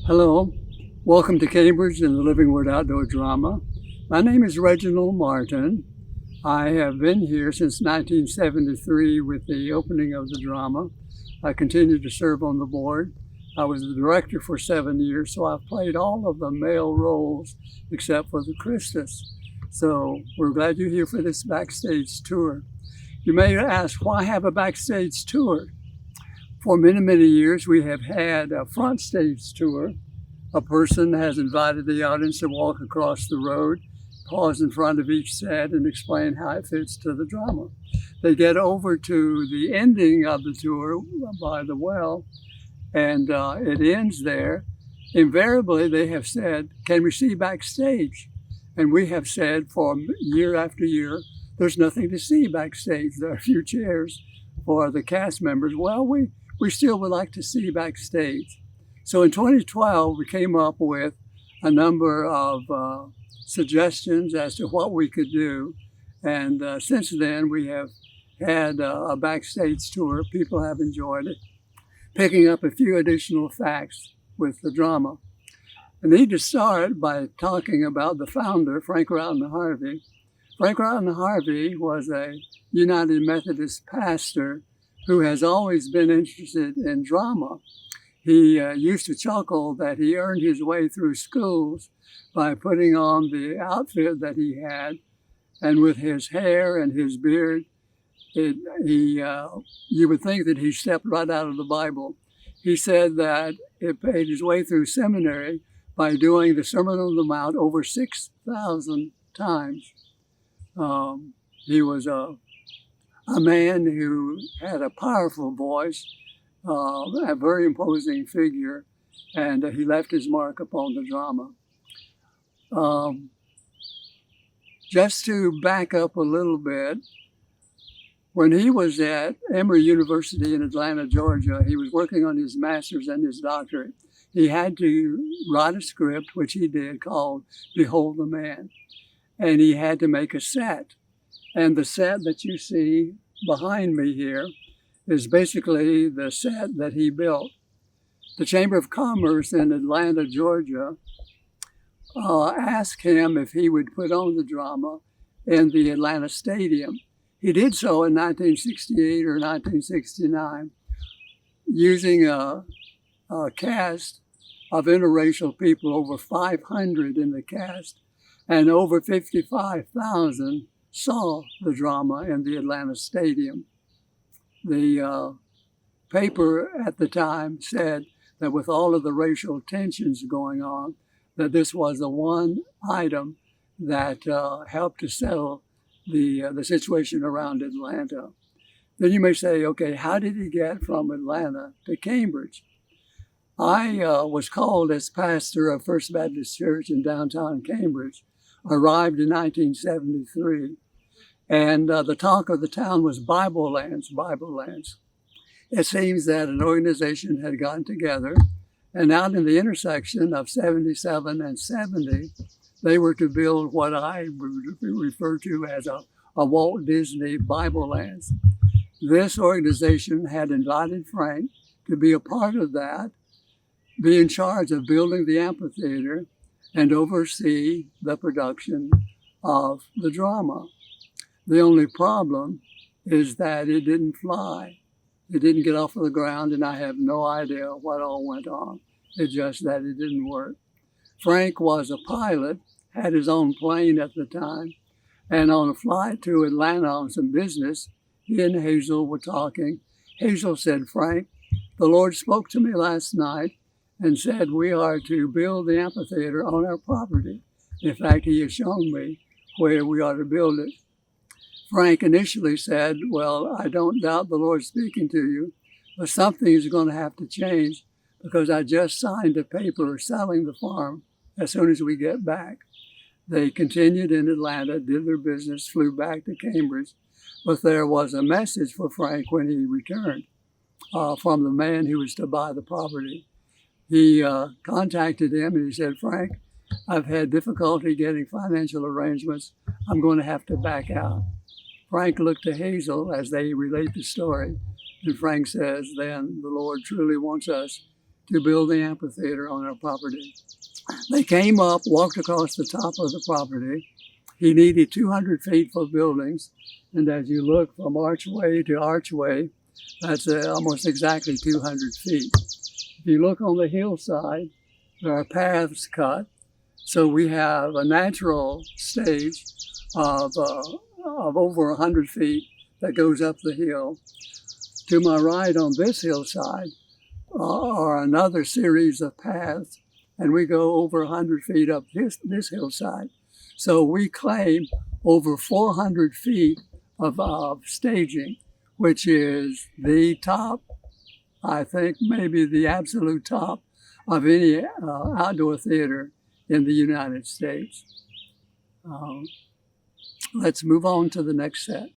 Hello, welcome to Cambridge and the Living Word Outdoor Drama. My name is Reginald Martin. I have been here since 1973 with the opening of the drama. I continue to serve on the board. I was the director for 7 years, so I've played all of the male roles except for the Christus. So we're glad you're here for this backstage tour. You may ask, why have a backstage tour? For many, many years, we have had a front stage tour. A person has invited the audience to walk across the road, pause in front of each set, and explain how it fits to the drama. They get over to the ending of the tour by the well, and it ends there. Invariably, they have said, "Can we see backstage?" And we have said for year after year, there's nothing to see backstage. There are a few chairs for the cast members. Well, we still would like to see backstage. So in 2012, we came up with a number of suggestions as to what we could do. And since then, we have had a backstage tour. People have enjoyed it, picking up a few additional facts with the drama. I need to start by talking about the founder, Frank Roughton Harvey. Frank Roughton Harvey was a United Methodist pastor who has always been interested in drama. He used to chuckle that he earned his way through schools by putting on the outfit that he had, and with his hair and his beard, you would think that he stepped right out of the Bible. He said that he paid his way through seminary by doing the Sermon on the Mount over 6,000 times. He was a man who had a powerful voice, a very imposing figure, and he left his mark upon the drama. Just to back up a little bit, when he was at Emory University in Atlanta, Georgia, he was working on his master's and his doctorate. He had to write a script, which he did, called Behold the Man. And he had to make a set. And the set that you see behind me here is basically the set that he built. The Chamber of Commerce in Atlanta, Georgia, asked him if he would put on the drama in the Atlanta Stadium. He did so in 1968 or 1969, using a cast of interracial people, over 500 in the cast, and over 55,000 saw the drama in the Atlanta Stadium. The paper at the time said that with all of the racial tensions going on, that this was the one item that helped to settle the situation around Atlanta. Then you may say, okay, how did he get from Atlanta to Cambridge? I was called as pastor of First Baptist Church in downtown Cambridge, arrived in 1973. And the talk of the town was Bible lands, Bible lands. It seems that an organization had gotten together, and out in the intersection of 77 and 70, they were to build what I would refer to as a Walt Disney Bible lands. This organization had invited Frank to be a part of that, be in charge of building the amphitheater, and oversee the production of the drama. The only problem is that it didn't fly. It didn't get off of the ground, and I have no idea what all went on. It's just that it didn't work. Frank was a pilot, had his own plane at the time, and on a flight to Atlanta on some business, he and Hazel were talking. Hazel said, "Frank, the Lord spoke to me last night and said we are to build the amphitheater on our property. In fact, he has shown me where we are to build it." Frank initially said, "Well, I don't doubt the Lord speaking to you, but something is going to have to change because I just signed a paper selling the farm as soon as we get back." They continued in Atlanta, did their business, flew back to Cambridge, but there was a message for Frank when he returned from the man who was to buy the property. He contacted him and he said, "Frank, I've had difficulty getting financial arrangements. I'm going to have to back out." Frank looked to Hazel as they relate the story, and Frank says, "Then the Lord truly wants us to build the amphitheater on our property. They came up, walked across the top of the property. He needed 200 feet for buildings. And as you look from archway to archway, that's almost exactly 200 feet. If you look on the hillside, there are paths cut. So we have a natural stage of over 100 feet that goes up the hill. To my right on this hillside are another series of paths, and we go over 100 feet up this hillside. So we claim over 400 feet of staging, which is the top, I think maybe the absolute top of any outdoor theater in the United States. Let's move on to the next set.